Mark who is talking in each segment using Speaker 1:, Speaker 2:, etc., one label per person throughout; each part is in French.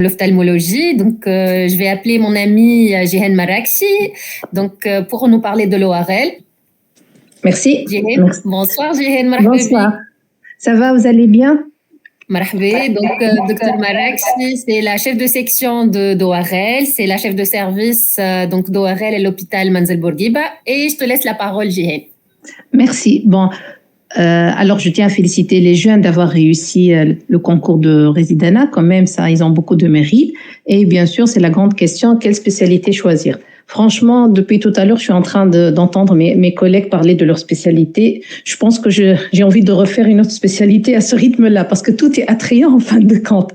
Speaker 1: l'ophtalmologie. Donc, je vais appeler mon ami Jihen Marakchi pour nous parler de l'ORL.
Speaker 2: Merci.
Speaker 1: Jihen.
Speaker 2: Merci.
Speaker 1: Bonsoir Jihen.
Speaker 2: Bonsoir. Ça va, vous allez bien?
Speaker 1: Marhaba. Donc, Dr Marakchi, c'est la chef de section d'ORL, c'est la chef de service d'ORL à l'hôpital Manzil Bourguiba. Et je te laisse la parole, Jihen.
Speaker 2: Merci. Bon, alors je tiens à féliciter les jeunes d'avoir réussi le concours de résidana. Quand même, ça, ils ont beaucoup de mérite. Et bien sûr, c'est la grande question, quelle spécialité choisir? Franchement, depuis tout à l'heure, je suis en train d'entendre mes collègues parler de leur spécialité. Je pense que j'ai envie de refaire une autre spécialité à ce rythme-là, parce que tout est attrayant en fin de compte.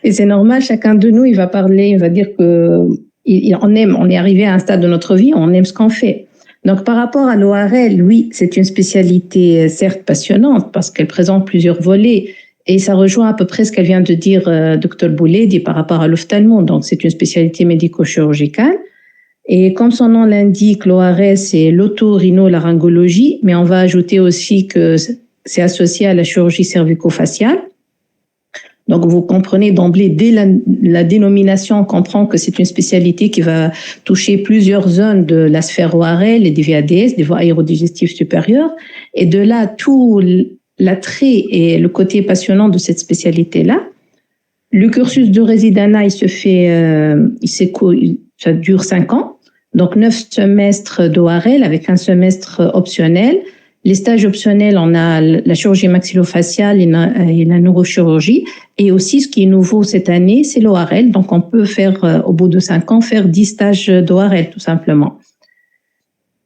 Speaker 2: Et c'est normal, chacun de nous, il va parler, il va dire que on est arrivé à un stade de notre vie, on aime ce qu'on fait. Donc, par rapport à l'ORL, oui, c'est une spécialité certes passionnante parce qu'elle présente plusieurs volets et ça rejoint à peu près ce qu'elle vient de dire Dr Bouledi par rapport à l'ophtalmo. Donc, c'est une spécialité médico-chirurgicale. Et comme son nom l'indique, l'ORL, c'est l'otorhinolaryngologie, mais on va ajouter aussi que c'est associé à la chirurgie cervico-faciale. Donc, vous comprenez d'emblée, dès la dénomination, on comprend que c'est une spécialité qui va toucher plusieurs zones de la sphère ORL et des VADS, des voies aérodigestives supérieures. Et de là, tout l'attrait et le côté passionnant de cette spécialité-là. Le cursus de résidana, ça dure 5 ans. Donc, 9 semestres d'ORL avec un semestre optionnel. Les stages optionnels, on a la chirurgie maxillofaciale et la neurochirurgie. Et aussi, ce qui est nouveau cette année, c'est l'ORL. Donc, on peut faire, au bout de 5 ans, faire 10 stages d'ORL, tout simplement.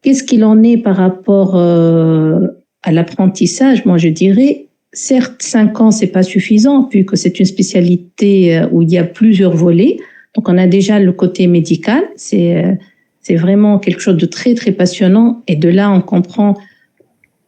Speaker 2: Qu'est-ce qu'il en est par rapport à l'apprentissage? Moi, je dirais, certes, 5 ans, c'est pas suffisant, puisque c'est une spécialité où il y a plusieurs volets. Donc, on a déjà le côté médical. C'est vraiment quelque chose de très, très passionnant. Et de là, on comprend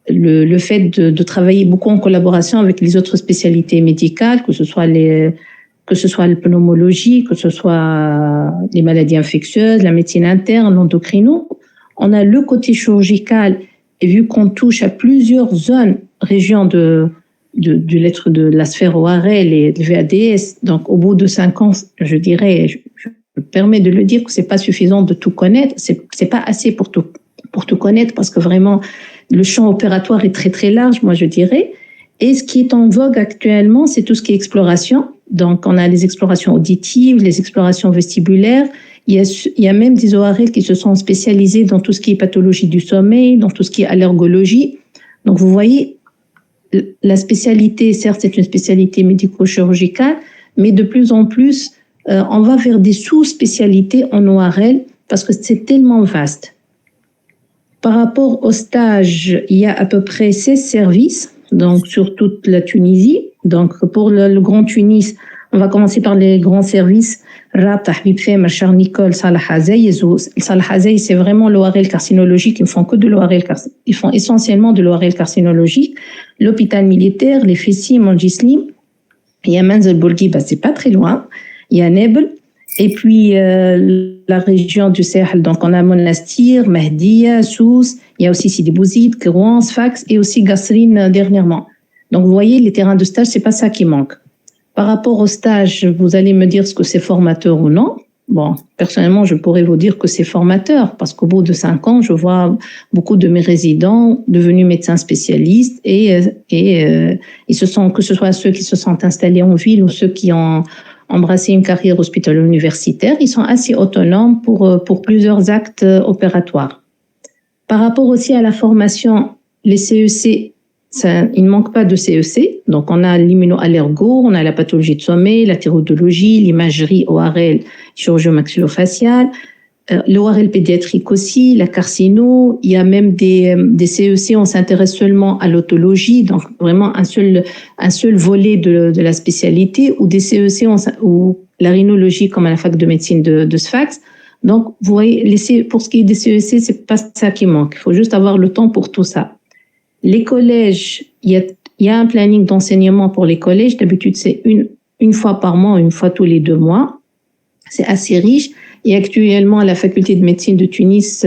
Speaker 2: le fait de travailler beaucoup en collaboration avec les autres spécialités médicales, que ce soit la pneumologie, que ce soit les maladies infectieuses, la médecine interne, l'endocrino. On a le côté chirurgical, et vu qu'on touche à plusieurs zones, régions de la sphère ORL et de VADS, donc au bout de 5 ans, je dirais, je me permets de le dire que c'est pas suffisant de tout connaître, c'est pas assez pour tout connaître, parce que vraiment, le champ opératoire est très, très large, moi, je dirais. Et ce qui est en vogue actuellement, c'est tout ce qui est exploration. Donc, on a les explorations auditives, les explorations vestibulaires. Il y a même des ORL qui se sont spécialisés dans tout ce qui est pathologie du sommeil, dans tout ce qui est allergologie. Donc, vous voyez, la spécialité, certes, c'est une spécialité médico-chirurgicale, mais de plus en plus, on va vers des sous-spécialités en ORL parce que c'est tellement vaste. Par rapport au stage, il y a à peu près 16 services, donc sur toute la Tunisie. Donc pour le Grand Tunis, on va commencer par les grands services. Rabta, Habib Fem, Charles Nicole, Salah Hazaï. Salah Hazaï, c'est vraiment l'ORL carcinologique. Ils ne font que de l'ORL carcinologique. Ils font essentiellement de l'ORL carcinologique. L'hôpital militaire, les Fessi, Mangislim. Il y a Manzil Bourguiba, c'est pas très loin. Il y a Nebel. Et puis, la région du Sahel, donc on a Monastir, Mahdia, Sousse, il y a aussi Sidi Bouzid, Kérouan, Sfax et aussi Gasserine dernièrement. Donc, vous voyez, les terrains de stage, c'est pas ça qui manque. Par rapport au stage, vous allez me dire ce que c'est formateur ou non. Bon, personnellement, je pourrais vous dire que c'est formateur parce qu'au bout de 5 ans, je vois beaucoup de mes résidents devenus médecins spécialistes et ils se sont, que ce soit ceux qui se sont installés en ville ou ceux qui ont embrasser une carrière hospitalo-universitaire, ils sont assez autonomes pour plusieurs actes opératoires. Par rapport aussi à la formation, les CEC, il ne manque pas de CEC. Donc, on a l'immunoallergo, on a la pathologie de sommeil, la thyroïdologie, l'imagerie ORL, chirurgie maxillofaciale, l'ORL pédiatrique aussi, la carcino. Il y a même des CEC, on s'intéresse seulement à l'autologie, donc vraiment un seul volet de la spécialité, ou des CEC ou la rhinologie comme à la fac de médecine de Sfax. Donc, vous voyez, pour ce qui est des CEC, c'est pas ça qui manque. Il faut juste avoir le temps pour tout ça. Les collèges, il y a un planning d'enseignement pour les collèges. D'habitude, c'est une fois par mois, une fois tous les 2 mois. C'est assez riche. Et actuellement, à la faculté de médecine de Tunis,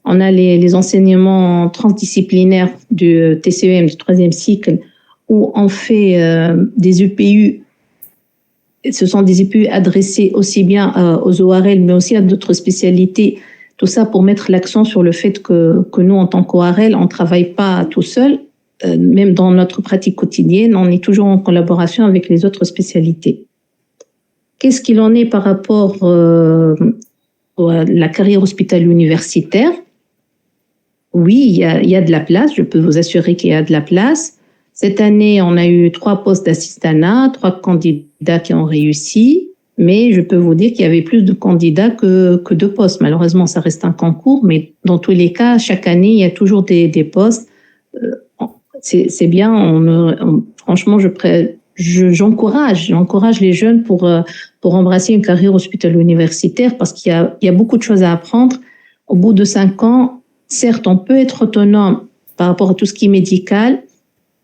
Speaker 2: on a les enseignements transdisciplinaires du TCEM, du 3e cycle, où on fait des EPU ce sont des EPU adressés aussi bien aux ORL, mais aussi à d'autres spécialités. Tout ça pour mettre l'accent sur le fait que nous, en tant qu'ORL, on ne travaille pas tout seul. Même dans notre pratique quotidienne, on est toujours en collaboration avec les autres spécialités. Qu'est-ce qu'il en est par rapport à la carrière hospitalière universitaire? Oui, il y a de la place, je peux vous assurer qu'il y a de la place. Cette année, on a eu 3 postes d'assistanat, 3 candidats qui ont réussi, mais je peux vous dire qu'il y avait plus de candidats que de postes. Malheureusement, ça reste un concours, mais dans tous les cas, chaque année, il y a toujours des postes. C'est bien, franchement, j'encourage les jeunes pour embrasser une carrière hospitalière universitaire parce qu'il y a beaucoup de choses à apprendre. Au bout de 5 ans, certes, on peut être autonome par rapport à tout ce qui est médical,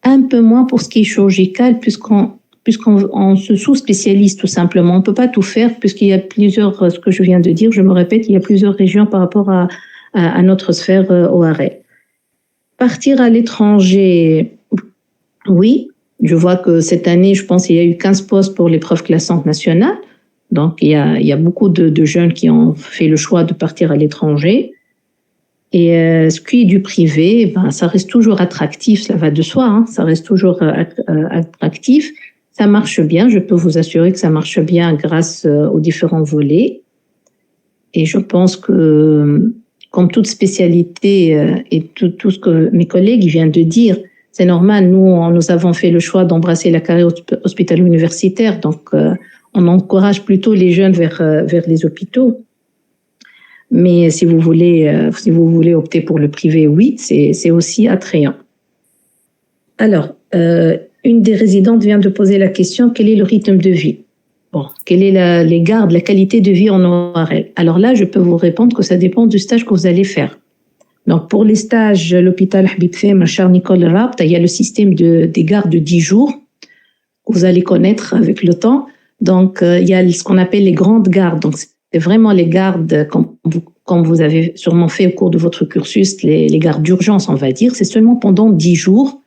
Speaker 2: un peu moins pour ce qui est chirurgical, puisqu'on se sous-spécialise tout simplement. On ne peut pas tout faire puisqu'il y a plusieurs, ce que je viens de dire, je me répète, il y a plusieurs régions par rapport à notre sphère ORL. Partir à l'étranger, oui, je vois que cette année, je pense qu'il y a eu 15 postes pour l'épreuve classante nationale. Donc, il y a beaucoup de jeunes qui ont fait le choix de partir à l'étranger. Et ce qui est du privé, ça reste toujours attractif, ça va de soi, hein, ça reste toujours attractif. Ça marche bien, je peux vous assurer que ça marche bien grâce aux différents volets. Et je pense que, comme toute spécialité et tout ce que mes collègues viennent de dire, c'est normal, nous avons fait le choix d'embrasser la carrière hospitalière universitaire, donc on encourage plutôt les jeunes vers les hôpitaux. Mais si vous voulez opter pour le privé, oui, c'est aussi attrayant. Alors, une des résidentes vient de poser la question, quel est le rythme de vie? Bon, quelle est la qualité de vie en ORL? Alors là, je peux vous répondre que ça dépend du stage que vous allez faire. Donc, pour les stages, l'hôpital Habib Fhem, Charles Nicolle Rabt, il y a le système des gardes de 10 jours que vous allez connaître avec le temps. Donc, il y a ce qu'on appelle les grandes gardes. Donc, c'est vraiment les gardes, comme vous avez sûrement fait au cours de votre cursus, les gardes d'urgence, on va dire. C'est seulement pendant 10 jours.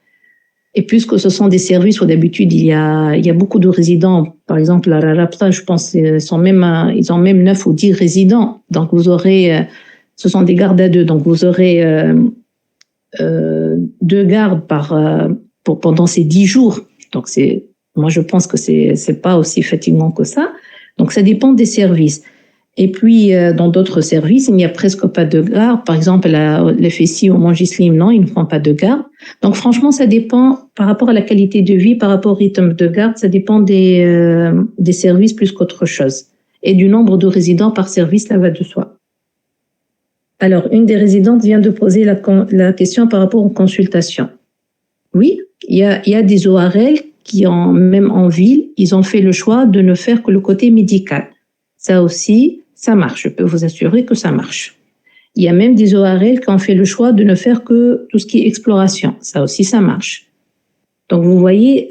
Speaker 2: Et puisque ce sont des services où d'habitude il y a beaucoup de résidents, par exemple à Rabta, je pense ils ont même 9 ou 10 résidents. Donc vous aurez, ce sont des gardes à 2, donc vous aurez 2 gardes pendant ces 10 jours. Donc moi je pense que c'est pas aussi fatigant que ça. Donc ça dépend des services. Et puis, dans d'autres services, il n'y a presque pas de garde. Par exemple, les FSI au Mangislim, non, ils ne font pas de garde. Donc, franchement, ça dépend par rapport à la qualité de vie, par rapport au rythme de garde, ça dépend des services plus qu'autre chose. Et du nombre de résidents par service, ça va de soi. Alors, une des résidentes vient de poser la question par rapport aux consultations. Oui, il y a des ORL qui, même en ville, ils ont fait le choix de ne faire que le côté médical. Ça aussi, ça marche. Je peux vous assurer que ça marche. Il y a même des ORL qui ont fait le choix de ne faire que tout ce qui est exploration. Ça aussi, ça marche. Donc, vous voyez,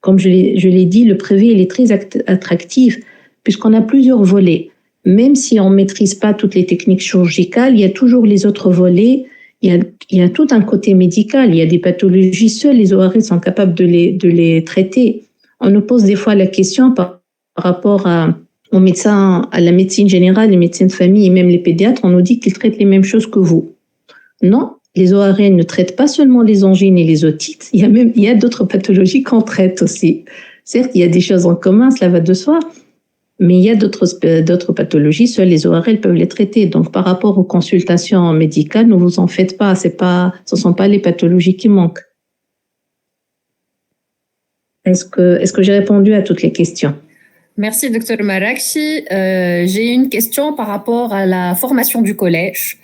Speaker 2: comme je l'ai dit, le privé, il est très attractif puisqu'on a plusieurs volets. Même si on ne maîtrise pas toutes les techniques chirurgicales, il y a toujours les autres volets. Il y a tout un côté médical. Il y a des pathologies, seules les ORL sont capables de les traiter. On nous pose des fois la question par rapport aux médecins, à la médecine générale, les médecins de famille et même les pédiatres, on nous dit qu'ils traitent les mêmes choses que vous. Non, les ORL ne traitent pas seulement les angines et les otites, il y a d'autres pathologies qu'on traite aussi. Certes, il y a des choses en commun, cela va de soi, mais il y a d'autres pathologies, seuls les ORL peuvent les traiter. Donc, par rapport aux consultations médicales, ne vous en faites pas, ce ne sont pas les pathologies qui manquent. Est-ce que j'ai répondu à toutes les questions?
Speaker 1: Merci, Dr Marakchi. J'ai une question par rapport à la formation du collège,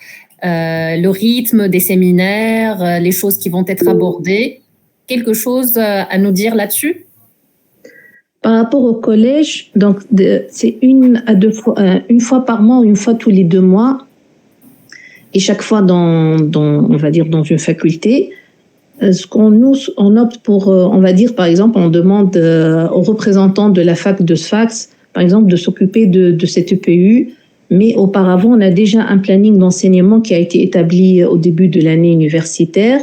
Speaker 1: le rythme des séminaires, les choses qui vont être abordées. Quelque chose à nous dire là-dessus?
Speaker 2: Par rapport au collège, donc c'est une fois par mois ou une fois tous les 2 mois, et chaque fois on va dire dans une faculté. On opte pour, on va dire, par exemple, on demande aux représentants de la fac de Sfax, par exemple, de s'occuper de cette EPU, mais auparavant, on a déjà un planning d'enseignement qui a été établi au début de l'année universitaire.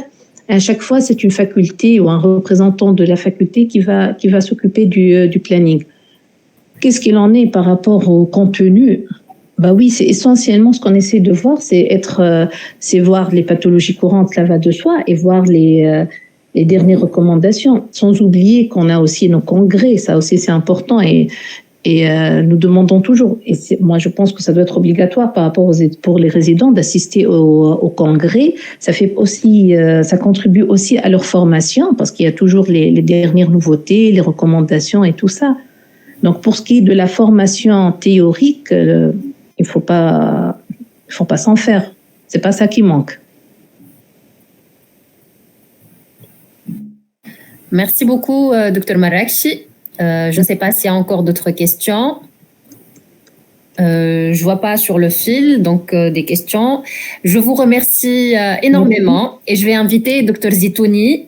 Speaker 2: Et à chaque fois, c'est une faculté ou un représentant de la faculté qui va s'occuper du planning. qu'est-ce qu'il en est par rapport au contenu? Bah oui, c'est essentiellement ce qu'on essaie de voir, c'est voir les pathologies courantes, ça va de soi, et voir les dernières recommandations. Sans oublier qu'on a aussi nos congrès, ça aussi c'est important, et nous demandons toujours, et moi je pense que ça doit être obligatoire pour les résidents d'assister au congrès. Ça fait aussi, ça contribue aussi à leur formation parce qu'il y a toujours les dernières nouveautés, les recommandations et tout ça. Donc pour ce qui est de la formation théorique, il faut pas s'en faire. C'est pas ça qui manque.
Speaker 1: Merci beaucoup, Dr Marrakchi. Je ne sais pas s'il y a encore d'autres questions. Je vois pas sur le fil, donc des questions. Je vous remercie énormément et je vais inviter Dr Zitouni,